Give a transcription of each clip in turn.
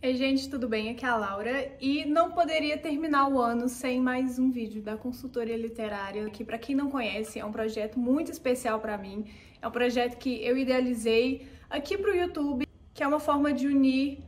Ei, gente, tudo bem? Aqui é a Laura e não poderia terminar o ano sem mais um vídeo da consultoria literária, que, para quem não conhece, é um projeto muito especial para mim. É um projeto que eu idealizei aqui para o YouTube, que é uma forma de unir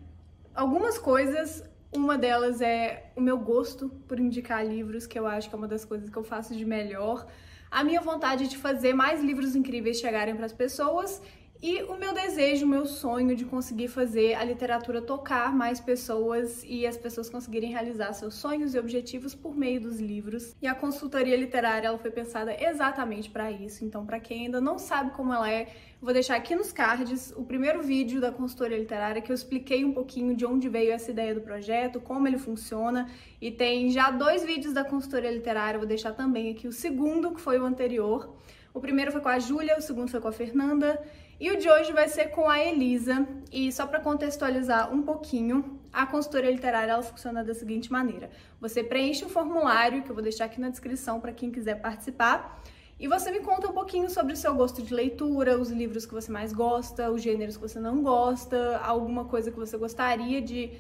algumas coisas. Uma delas é o meu gosto por indicar livros, que eu acho que é uma das coisas que eu faço de melhor, a minha vontade de fazer mais livros incríveis chegarem para as pessoas e o meu desejo, o meu sonho de conseguir fazer a literatura tocar mais pessoas e as pessoas conseguirem realizar seus sonhos e objetivos por meio dos livros. E a consultoria literária, ela foi pensada exatamente para isso. Então, para quem ainda não sabe como ela é, vou deixar aqui nos cards o primeiro vídeo da consultoria literária que eu expliquei um pouquinho de onde veio essa ideia do projeto, como ele funciona, e tem já 2 vídeos da consultoria literária, vou deixar também aqui o segundo, que foi o anterior. O primeiro foi com a Júlia, o segundo foi com a Fernanda, e o de hoje vai ser com a Elisa. E só para contextualizar um pouquinho, a consultoria literária ela funciona da seguinte maneira: você preenche um formulário, que eu vou deixar aqui na descrição para quem quiser participar, e você me conta um pouquinho sobre o seu gosto de leitura, os livros que você mais gosta, os gêneros que você não gosta, alguma coisa que você gostaria de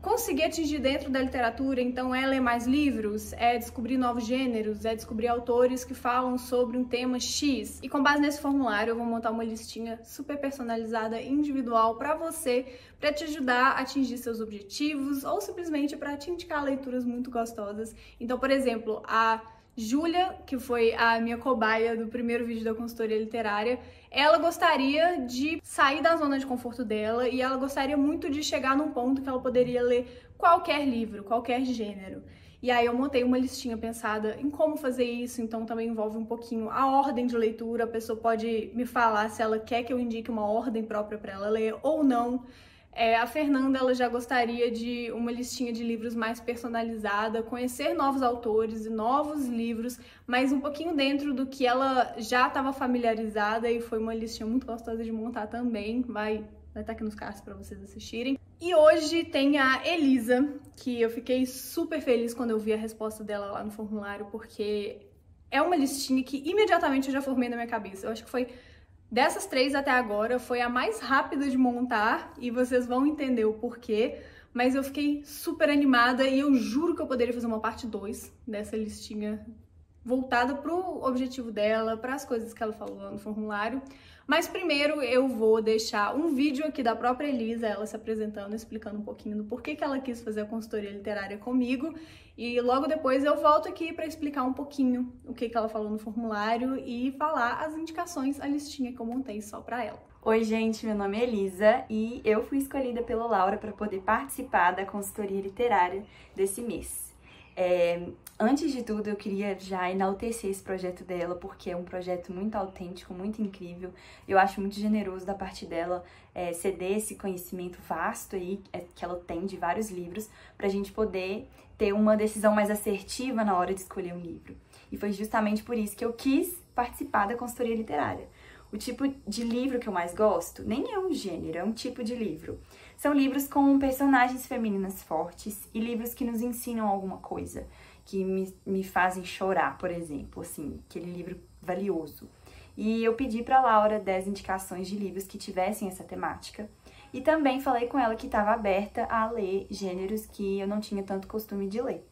conseguir atingir dentro da literatura. Então é ler mais livros, é descobrir novos gêneros, é descobrir autores que falam sobre um tema X. E com base nesse formulário eu vou montar uma listinha super personalizada, individual para você, para te ajudar a atingir seus objetivos ou simplesmente para te indicar leituras muito gostosas. Então, por exemplo, a Júlia, que foi a minha cobaia do primeiro vídeo da consultoria literária, ela gostaria de sair da zona de conforto dela e ela gostaria muito de chegar num ponto que ela poderia ler qualquer livro, qualquer gênero. E aí eu montei uma listinha pensada em como fazer isso, então também envolve um pouquinho a ordem de leitura. A pessoa pode me falar se ela quer que eu indique uma ordem própria para ela ler ou não. A Fernanda, ela já gostaria de uma listinha de livros mais personalizada, conhecer novos autores e novos livros, mas um pouquinho dentro do que ela já estava familiarizada, e foi uma listinha muito gostosa de montar também. Vai estar aqui nos cards para vocês assistirem. E hoje tem a Elisa, que eu fiquei super feliz quando eu vi a resposta dela lá no formulário, porque é uma listinha que imediatamente eu já formei na minha cabeça. Eu acho que foi dessas 3 até agora, foi a mais rápida de montar e vocês vão entender o porquê, mas eu fiquei super animada e eu juro que eu poderia fazer uma parte 2 dessa listinha voltada pro objetivo dela, para as coisas que ela falou lá no formulário. Mas primeiro eu vou deixar um vídeo aqui da própria Elisa, ela se apresentando, explicando um pouquinho do porquê que ela quis fazer a consultoria literária comigo. E logo depois eu volto aqui para explicar um pouquinho o que ela falou no formulário e falar as indicações, a listinha que eu montei só para ela. Oi, gente, meu nome é Elisa e eu fui escolhida pela Laura para poder participar da consultoria literária desse mês. Antes de tudo, eu queria já enaltecer esse projeto dela, porque é um projeto muito autêntico, muito incrível. Eu acho muito generoso da parte dela ceder esse conhecimento vasto aí que ela tem de vários livros, pra gente poder ter uma decisão mais assertiva na hora de escolher um livro. E foi justamente por isso que eu quis participar da consultoria literária. O tipo de livro que eu mais gosto nem é um gênero, é um tipo de livro. São livros com personagens femininas fortes e livros que nos ensinam alguma coisa, que me fazem chorar, por exemplo, assim, aquele livro valioso. E eu pedi para Laura 10 indicações de livros que tivessem essa temática. E também falei com ela que estava aberta a ler gêneros que eu não tinha tanto costume de ler.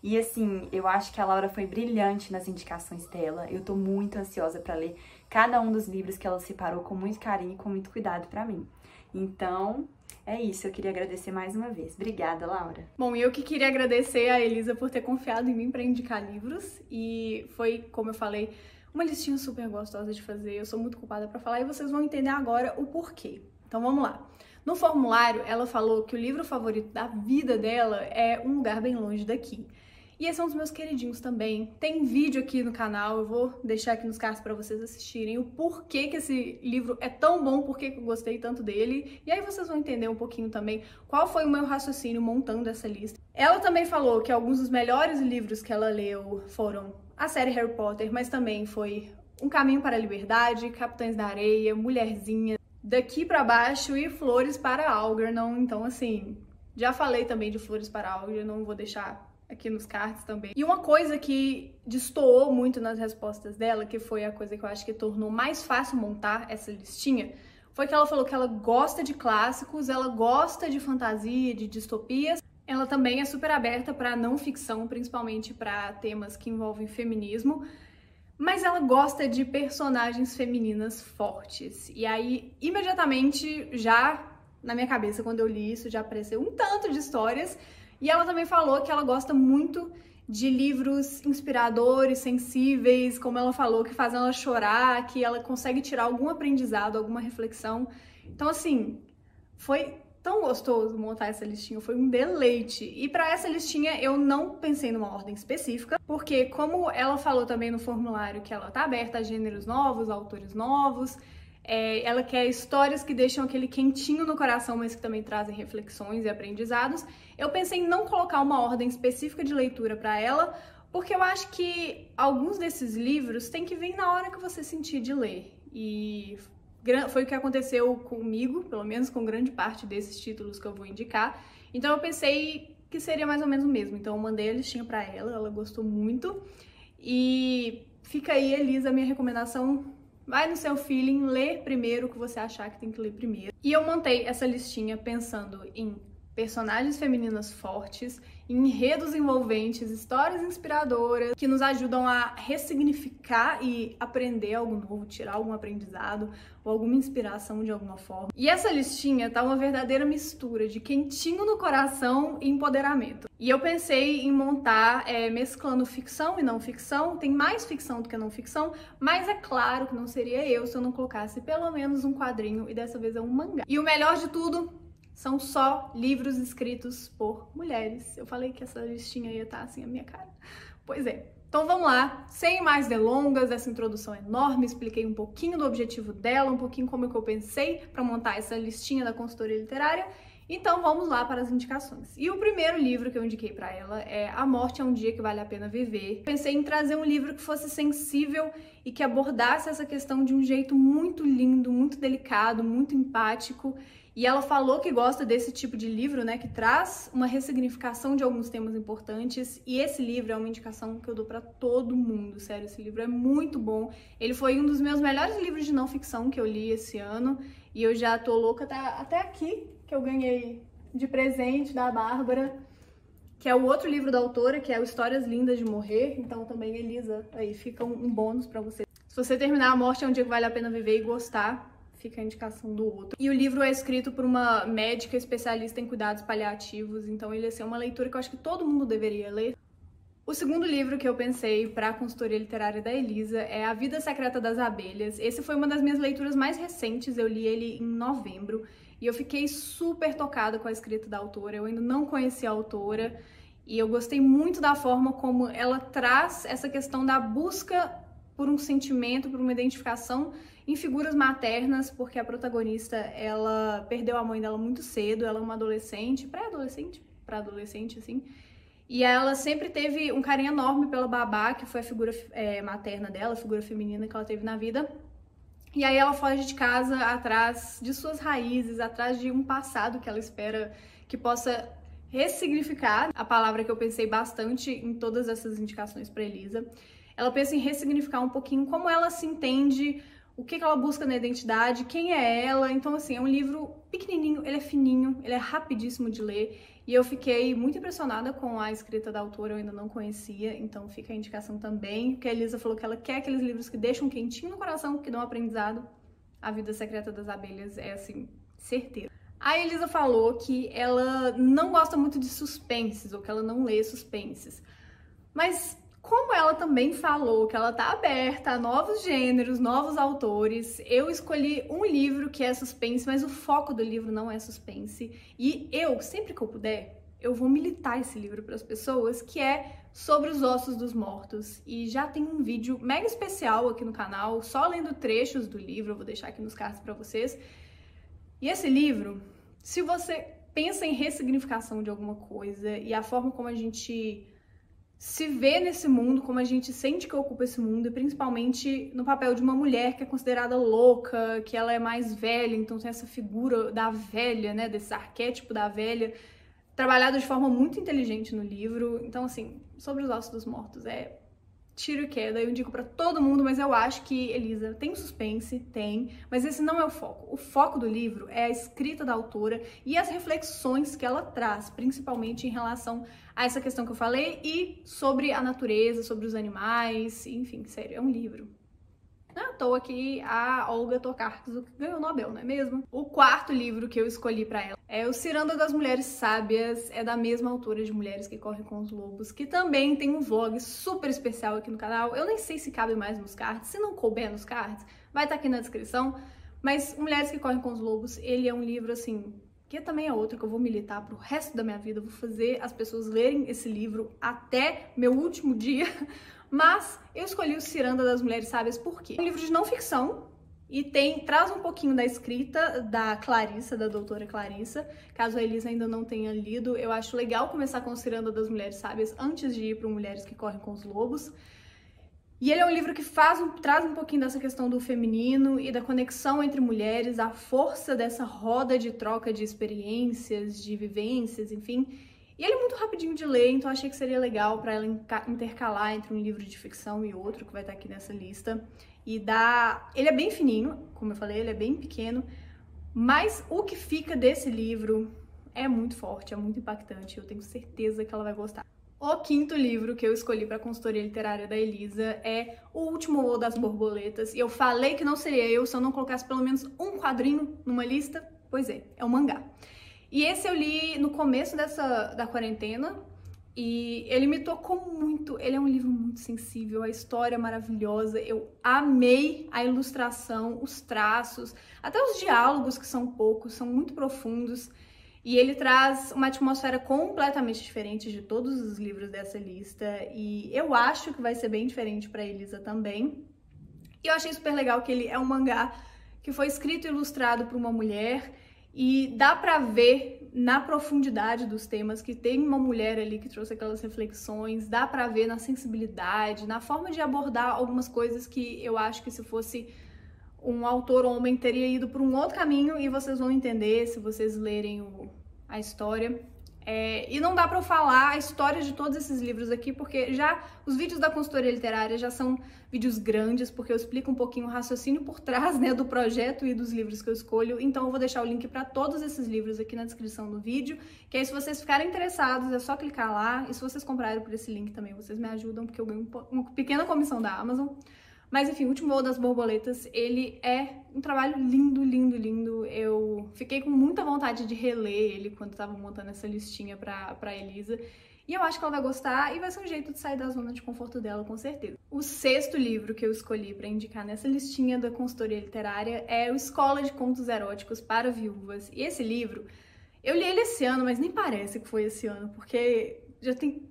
E assim, eu acho que a Laura foi brilhante nas indicações dela. Eu tô muito ansiosa para ler cada um dos livros que ela separou com muito carinho e com muito cuidado para mim. Então, é isso, eu queria agradecer mais uma vez. Obrigada, Laura. Bom, e eu que queria agradecer a Elisa por ter confiado em mim para indicar livros, e foi, como eu falei, uma listinha super gostosa de fazer. Eu sou muito culpada para falar e vocês vão entender agora o porquê. Então vamos lá. No formulário, ela falou que o livro favorito da vida dela é Um Lugar Bem Longe Daqui. E esse é um dos meus queridinhos também. Tem vídeo aqui no canal, eu vou deixar aqui nos cards para vocês assistirem o porquê que esse livro é tão bom, porquê que eu gostei tanto dele. E aí vocês vão entender um pouquinho também qual foi o meu raciocínio montando essa lista. Ela também falou que alguns dos melhores livros que ela leu foram a série Harry Potter, mas também foi Um Caminho para a Liberdade, Capitães da Areia, Mulherzinha, Daqui para Baixo e Flores para Algernon. Então, assim, já falei também de Flores para Algernon, vou deixar aqui nos cards também. E uma coisa que destoou muito nas respostas dela, que foi a coisa que eu acho que tornou mais fácil montar essa listinha, foi que ela falou que ela gosta de clássicos, ela gosta de fantasia, de distopias. Ela também é super aberta para não ficção, principalmente para temas que envolvem feminismo, mas ela gosta de personagens femininas fortes. E aí, imediatamente, já na minha cabeça, quando eu li isso, já apareceu um tanto de histórias. E ela também falou que ela gosta muito de livros inspiradores, sensíveis, como ela falou, que fazem ela chorar, que ela consegue tirar algum aprendizado, alguma reflexão. Então, assim, foi tão gostoso montar essa listinha, foi um deleite. E para essa listinha eu não pensei numa ordem específica, porque como ela falou também no formulário que ela tá aberta a gêneros novos, a autores novos, ela quer histórias que deixam aquele quentinho no coração, mas que também trazem reflexões e aprendizados. Eu pensei em não colocar uma ordem específica de leitura para ela, porque eu acho que alguns desses livros tem que vir na hora que você sentir de ler. E foi o que aconteceu comigo, pelo menos com grande parte desses títulos que eu vou indicar. Então eu pensei que seria mais ou menos o mesmo. Então eu mandei a listinha pra ela, ela gostou muito. E fica aí, Elisa, a minha recomendação. Vai no seu feeling, lê primeiro o que você achar que tem que ler primeiro. E eu montei essa listinha pensando em personagens femininas fortes, enredos envolventes, histórias inspiradoras que nos ajudam a ressignificar e aprender algo novo, tirar algum aprendizado ou alguma inspiração de alguma forma. E essa listinha tá uma verdadeira mistura de quentinho no coração e empoderamento. E eu pensei em montar mesclando ficção e não ficção. Tem mais ficção do que não ficção, mas é claro que não seria eu se eu não colocasse pelo menos um quadrinho, e dessa vez é um mangá. E o melhor de tudo, são só livros escritos por mulheres. Eu falei que essa listinha ia estar assim a minha cara. Pois é. Então vamos lá, sem mais delongas, essa introdução é enorme, expliquei um pouquinho do objetivo dela, um pouquinho como é que eu pensei para montar essa listinha da consultoria literária. Então vamos lá para as indicações. E o primeiro livro que eu indiquei para ela é A Morte é um Dia que Vale a Pena Viver. Pensei em trazer um livro que fosse sensível e que abordasse essa questão de um jeito muito lindo, muito delicado, muito empático. E ela falou que gosta desse tipo de livro, né, que traz uma ressignificação de alguns temas importantes. E esse livro é uma indicação que eu dou para todo mundo, sério, esse livro é muito bom. Ele foi um dos meus melhores livros de não ficção que eu li esse ano. E eu já tô louca, tá até aqui, que eu ganhei de presente da Bárbara, que é o outro livro da autora, que é o Histórias Lindas de Morrer. Então também, Elisa, aí fica um bônus pra você. Se você terminar A Morte é um Dia que Vale a Pena Viver e gostar, fica a indicação do outro. E o livro é escrito por uma médica especialista em cuidados paliativos, então ele é uma leitura que eu acho que todo mundo deveria ler. O segundo livro que eu pensei para a consultoria literária da Elisa é A Vida Secreta das Abelhas. Esse foi uma das minhas leituras mais recentes, eu li ele em novembro. E eu fiquei super tocada com a escrita da autora, eu ainda não conhecia a autora, e eu gostei muito da forma como ela traz essa questão da busca por um sentimento, por uma identificação em figuras maternas, porque a protagonista, ela perdeu a mãe dela muito cedo, ela é uma adolescente, pré-adolescente, para adolescente, assim, e ela sempre teve um carinho enorme pela babá, que foi a figura materna dela, a figura feminina que ela teve na vida. E aí ela foge de casa atrás de suas raízes, atrás de um passado que ela espera que possa ressignificar, a palavra que eu pensei bastante em todas essas indicações para Elisa. Ela pensa em ressignificar um pouquinho como ela se entende, o que ela busca na identidade, quem é ela. Então, assim, é um livro pequenininho, ele é fininho, ele é rapidíssimo de ler. E eu fiquei muito impressionada com a escrita da autora, eu ainda não conhecia, então fica a indicação também, porque a Elisa falou que ela quer aqueles livros que deixam um quentinho no coração, que dão aprendizado. A Vida Secreta das Abelhas é, assim, certeiro. A Elisa falou que ela não gosta muito de suspenses, ou que ela não lê suspenses. Mas como ela também falou que ela tá aberta a novos gêneros, novos autores, eu escolhi um livro que é suspense, mas o foco do livro não é suspense. E eu, sempre que eu puder, eu vou militar esse livro para as pessoas, que é Sobre os Ossos dos Mortos. E já tem um vídeo mega especial aqui no canal, só lendo trechos do livro, eu vou deixar aqui nos cards para vocês. E esse livro, se você pensa em ressignificação de alguma coisa e a forma como a gente se vê nesse mundo, como a gente sente que ocupa esse mundo, e principalmente no papel de uma mulher que é considerada louca, que ela é mais velha, então tem essa figura da velha, né, desse arquétipo da velha, trabalhado de forma muito inteligente no livro. Então, assim, Sobre os Ossos dos Mortos é tiro e queda, eu indico pra todo mundo, mas eu acho que Elisa tem suspense, mas esse não é o foco. O foco do livro é a escrita da autora e as reflexões que ela traz, principalmente em relação a essa questão que eu falei e sobre a natureza, sobre os animais, enfim, sério, é um livro. Não é à toa que a Olga Tokarczuk ganhou o Nobel, não é mesmo? O quarto livro que eu escolhi pra ela é O Ciranda das Mulheres Sábias, é da mesma autora de Mulheres que Correm com os Lobos, que também tem um vlog super especial aqui no canal. Eu nem sei se cabe mais nos cards, se não couber nos cards, vai estar aqui na descrição. Mas Mulheres que Correm com os Lobos, ele é um livro, assim, que também é outro que eu vou militar pro resto da minha vida. Eu vou fazer as pessoas lerem esse livro até meu último dia. Mas eu escolhi O Ciranda das Mulheres Sábias por quê? É um livro de não ficção e traz um pouquinho da escrita da Clarissa, da doutora Clarissa. Caso a Elisa ainda não tenha lido, eu acho legal começar com O Ciranda das Mulheres Sábias antes de ir para Mulheres que Correm com os Lobos. E ele é um livro que traz um pouquinho dessa questão do feminino e da conexão entre mulheres, a força dessa roda de troca de experiências, de vivências, enfim. E ele é muito rapidinho de ler, então achei que seria legal para ela intercalar entre um livro de ficção e outro, que vai estar aqui nessa lista. Ele é bem fininho, como eu falei, ele é bem pequeno, mas o que fica desse livro é muito forte, é muito impactante, eu tenho certeza que ela vai gostar. O quinto livro que eu escolhi para a consultoria literária da Elisa é O Último Voo das Borboletas. E eu falei que não seria eu se eu não colocasse pelo menos um quadrinho numa lista. Pois é um mangá. E esse eu li no começo da quarentena e ele me tocou muito. Ele é um livro muito sensível, a história é maravilhosa. Eu amei a ilustração, os traços, até os diálogos, que são poucos, são muito profundos. E ele traz uma atmosfera completamente diferente de todos os livros dessa lista. E eu acho que vai ser bem diferente para Elisa também. E eu achei super legal que ele é um mangá que foi escrito e ilustrado por uma mulher. E dá pra ver na profundidade dos temas que tem uma mulher ali que trouxe aquelas reflexões. Dá pra ver na sensibilidade, na forma de abordar algumas coisas que eu acho que se fosse um autor homem teria ido por um outro caminho, e vocês vão entender se vocês lerem a história. E não dá pra eu falar a história de todos esses livros aqui, porque já os vídeos da consultoria literária já são vídeos grandes, porque eu explico um pouquinho o raciocínio por trás, né, do projeto e dos livros que eu escolho. Então eu vou deixar o link pra todos esses livros aqui na descrição do vídeo, que aí se vocês ficarem interessados é só clicar lá, e se vocês comprarem por esse link também vocês me ajudam, porque eu ganho uma pequena comissão da Amazon. Mas enfim, O Último Voo das Borboletas, ele é um trabalho lindo, lindo, lindo. Eu fiquei com muita vontade de reler ele quando tava montando essa listinha pra Elisa. E eu acho que ela vai gostar e vai ser um jeito de sair da zona de conforto dela, com certeza. O sexto livro que eu escolhi pra indicar nessa listinha da consultoria literária é o Escola de Contos Eróticos para Viúvas. E esse livro, eu li ele esse ano, mas nem parece que foi esse ano, porque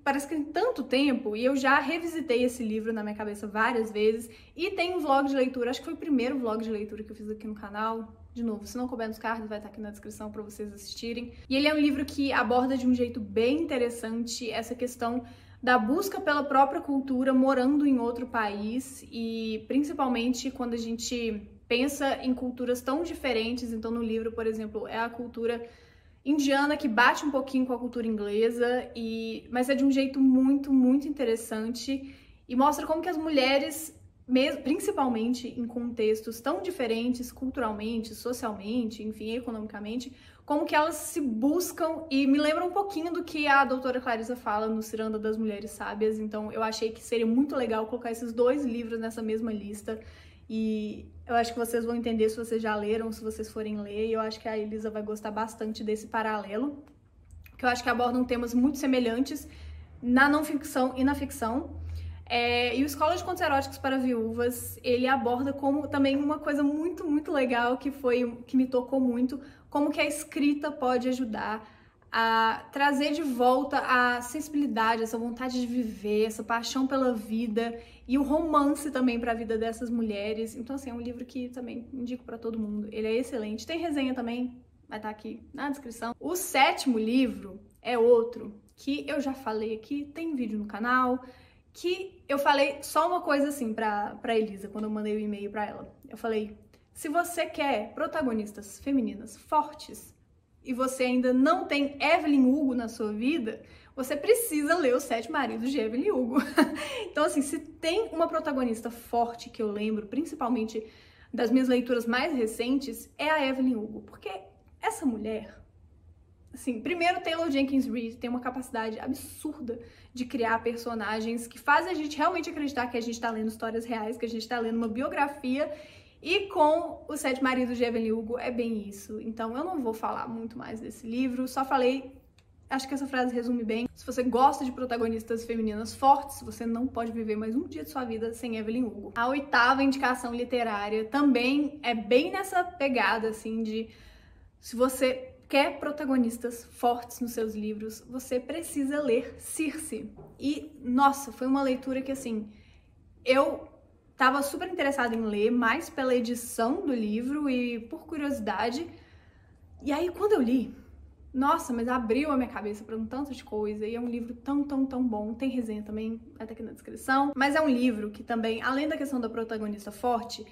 parece que tem tanto tempo, e eu já revisitei esse livro na minha cabeça várias vezes, e tem um vlog de leitura, acho que foi o primeiro vlog de leitura que eu fiz aqui no canal. De novo, se não couber nos cards, vai estar aqui na descrição para vocês assistirem. E ele é um livro que aborda de um jeito bem interessante essa questão da busca pela própria cultura morando em outro país, e principalmente quando a gente pensa em culturas tão diferentes. Então no livro, por exemplo, é a cultura indiana que bate um pouquinho com a cultura inglesa, mas é de um jeito muito, muito interessante, e mostra como que as mulheres, principalmente em contextos tão diferentes culturalmente, socialmente, enfim, economicamente, como que elas se buscam, e me lembra um pouquinho do que a doutora Clarissa fala no Ciranda das Mulheres Sábias. Então eu achei que seria muito legal colocar esses dois livros nessa mesma lista. E eu acho que vocês vão entender se vocês já leram, se vocês forem ler, e eu acho que a Elisa vai gostar bastante desse paralelo, que eu acho que abordam temas muito semelhantes na não ficção e na ficção. E o Escola de Contos Eróticos para Viúvas, ele aborda como também uma coisa muito, muito legal, que me tocou muito, como que a escrita pode ajudar a trazer de volta a sensibilidade, essa vontade de viver, essa paixão pela vida e o romance também para a vida dessas mulheres. Então, assim, é um livro que também indico para todo mundo. Ele é excelente. Tem resenha também, vai estar aqui na descrição. O sétimo livro é outro que eu já falei aqui, tem vídeo no canal, que eu falei só uma coisa assim pra Elisa, quando eu mandei o e-mail pra ela. Eu falei, se você quer protagonistas femininas fortes e você ainda não tem Evelyn Hugo na sua vida, você precisa ler Os Sete Maridos de Evelyn Hugo. Então, assim, se tem uma protagonista forte que eu lembro, principalmente das minhas leituras mais recentes, é a Evelyn Hugo. Porque essa mulher, assim, primeiro, Taylor Jenkins Reid tem uma capacidade absurda de criar personagens que fazem a gente realmente acreditar que a gente tá lendo histórias reais, que a gente tá lendo uma biografia. E com Os Sete Maridos de Evelyn Hugo é bem isso. Então eu não vou falar muito mais desse livro, só falei, acho que essa frase resume bem. Se você gosta de protagonistas femininas fortes, você não pode viver mais um dia de sua vida sem Evelyn Hugo. A 8ª indicação literária também é bem nessa pegada, assim, de se você quer protagonistas fortes nos seus livros, você precisa ler Circe. E, nossa, foi uma leitura que, assim, eu tava super interessada em ler, mais pela edição do livro e por curiosidade. E aí, quando eu li, nossa, mas abriu a minha cabeça para um tanto de coisa. E é um livro tão bom. Tem resenha também, vai estar aqui na descrição. Mas é um livro que também, além da questão da protagonista forte,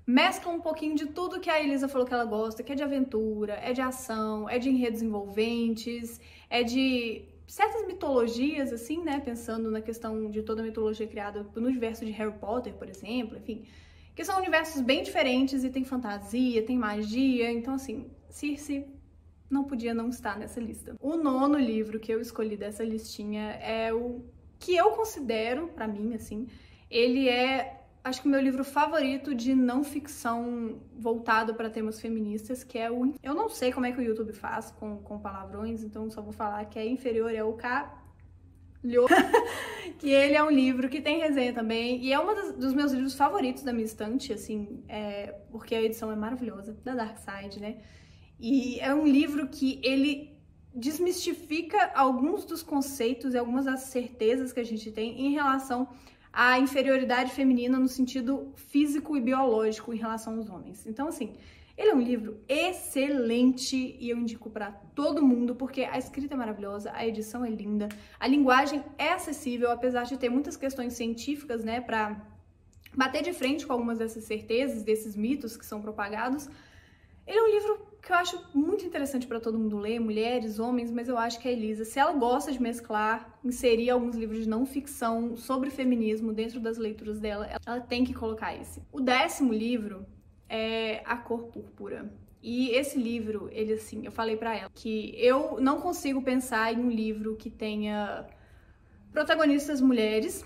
mescla um pouquinho de tudo que a Elisa falou que ela gosta, que é de aventura, é de ação, é de enredos envolventes, é de certas mitologias, assim, né, pensando na questão de toda a mitologia criada no universo de Harry Potter, por exemplo, enfim, que são universos bem diferentes e tem fantasia, tem magia, então, assim, Circe não podia não estar nessa lista. O 9º livro que eu escolhi dessa listinha é o que eu considero, pra mim, assim, ele é, acho que o meu livro favorito de não ficção voltado para temas feministas, que é o... Eu não sei como é que o YouTube faz com palavrões, então só vou falar que é Inferior é o Calho, que ele é um livro que tem resenha também, e é um dos meus livros favoritos da minha estante, assim, porque a edição é maravilhosa, da Dark Side, né? E é um livro que ele desmistifica alguns dos conceitos e algumas das certezas que a gente tem em relação a inferioridade feminina no sentido físico e biológico em relação aos homens. Então, assim, ele é um livro excelente e eu indico pra todo mundo porque a escrita é maravilhosa, a edição é linda, a linguagem é acessível, apesar de ter muitas questões científicas, né, pra bater de frente com algumas dessas certezas, desses mitos que são propagados. Ele é um livro que eu acho muito interessante para todo mundo ler, mulheres, homens, mas eu acho que a Elisa, se ela gosta de mesclar, inserir alguns livros de não ficção sobre feminismo dentro das leituras dela, ela tem que colocar esse. O 10º livro é A Cor Púrpura. E esse livro, ele assim, eu falei pra ela que eu não consigo pensar em um livro que tenha protagonistas mulheres,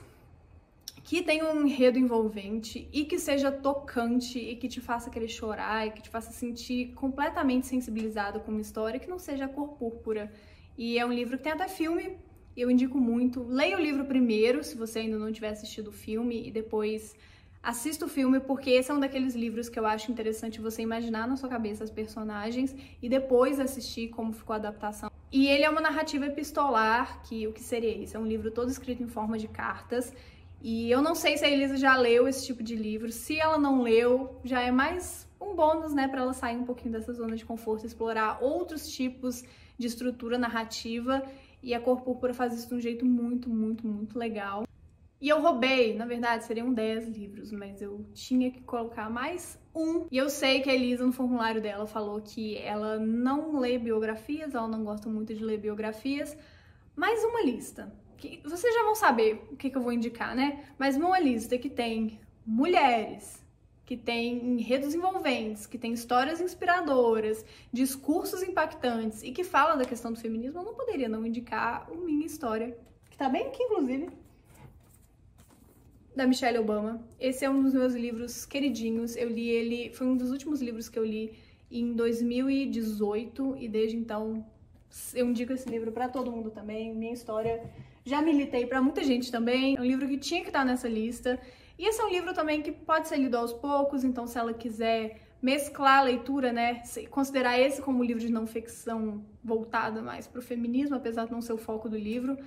que tenha um enredo envolvente e que seja tocante e que te faça querer chorar e que te faça sentir completamente sensibilizado com uma história que não seja A Cor Púrpura. E é um livro que tem até filme, eu indico muito. Leia o livro primeiro, se você ainda não tiver assistido o filme, e depois assista o filme, porque esse é um daqueles livros que eu acho interessante você imaginar na sua cabeça as personagens e depois assistir como ficou a adaptação. E ele é uma narrativa epistolar, que o que seria isso? É um livro todo escrito em forma de cartas. E eu não sei se a Elisa já leu esse tipo de livro. Se ela não leu, já é mais um bônus, né, para ela sair um pouquinho dessa zona de conforto e explorar outros tipos de estrutura narrativa. E A Cor Púrpura faz isso de um jeito muito legal. E eu roubei, na verdade, seriam 10 livros, mas eu tinha que colocar mais um. E eu sei que a Elisa, no formulário dela, falou que ela não lê biografias, ela não gosta muito de ler biografias, mas uma lista. Que vocês já vão saber o que eu vou indicar, né? Mas uma lista que tem mulheres, que tem enredos envolventes, que tem histórias inspiradoras, discursos impactantes e que fala da questão do feminismo, eu não poderia não indicar o Minha História, que tá bem aqui, inclusive, da Michelle Obama. Esse é um dos meus livros queridinhos. Eu li ele, foi um dos últimos livros que eu li em 2018 e desde então eu indico esse livro pra todo mundo também. Minha História, já militei pra muita gente também. É um livro que tinha que estar nessa lista. E esse é um livro também que pode ser lido aos poucos, então se ela quiser mesclar a leitura, né, considerar esse como um livro de não ficção voltado mais pro feminismo, apesar de não ser o foco do livro,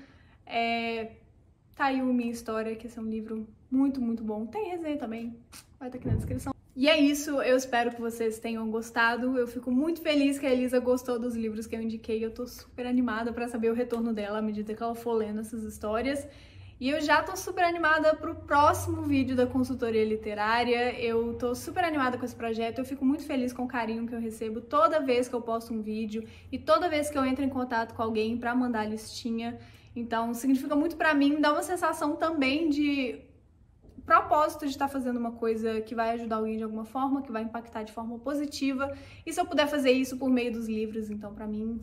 tá aí o Minha História, que esse é um livro muito bom. Tem resenha também, vai estar aqui na descrição. E é isso, eu espero que vocês tenham gostado. Eu fico muito feliz que a Elisa gostou dos livros que eu indiquei. Eu tô super animada pra saber o retorno dela à medida que ela for lendo essas histórias. E eu já tô super animada pro próximo vídeo da consultoria literária. Eu tô super animada com esse projeto, eu fico muito feliz com o carinho que eu recebo toda vez que eu posto um vídeo e toda vez que eu entro em contato com alguém pra mandar a listinha. Então, significa muito pra mim, dá uma sensação também de propósito de estar fazendo uma coisa que vai ajudar alguém de alguma forma, que vai impactar de forma positiva. E se eu puder fazer isso por meio dos livros, então pra mim,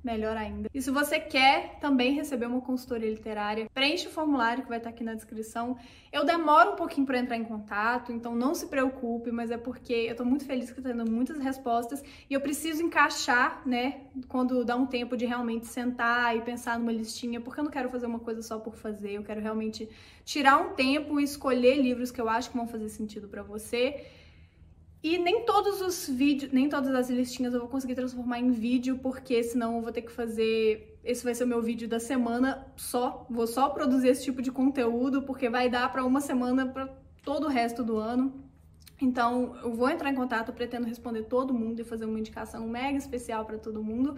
melhor ainda. E se você quer também receber uma consultoria literária, preenche o formulário que vai estar aqui na descrição. Eu demoro um pouquinho para entrar em contato, então não se preocupe, mas é porque eu tô muito feliz que eu tô tendo muitas respostas e eu preciso encaixar, né, quando dá um tempo de realmente sentar e pensar numa listinha, porque eu não quero fazer uma coisa só por fazer, eu quero realmente tirar um tempo e escolher livros que eu acho que vão fazer sentido para você. E nem todos os vídeos, nem todas as listinhas eu vou conseguir transformar em vídeo, porque senão eu vou ter que fazer... Esse vai ser o meu vídeo da semana só. Vou só produzir esse tipo de conteúdo, porque vai dar para uma semana para todo o resto do ano. Então, eu vou entrar em contato, eu pretendo responder todo mundo e fazer uma indicação mega especial para todo mundo.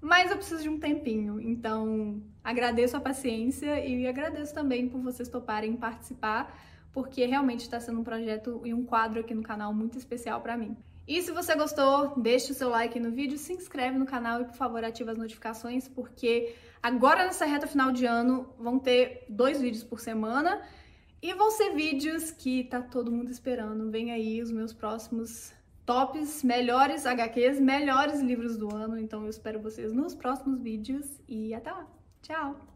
Mas eu preciso de um tempinho, então agradeço a paciência e agradeço também por vocês toparem participar, porque realmente está sendo um projeto e um quadro aqui no canal muito especial para mim. E se você gostou, deixe o seu like no vídeo, se inscreve no canal e, por favor, ative as notificações, porque agora nessa reta final de ano vão ter 2 vídeos por semana e vão ser vídeos que tá todo mundo esperando. Vem aí os meus próximos tops, melhores HQs, melhores livros do ano, então eu espero vocês nos próximos vídeos e até lá. Tchau!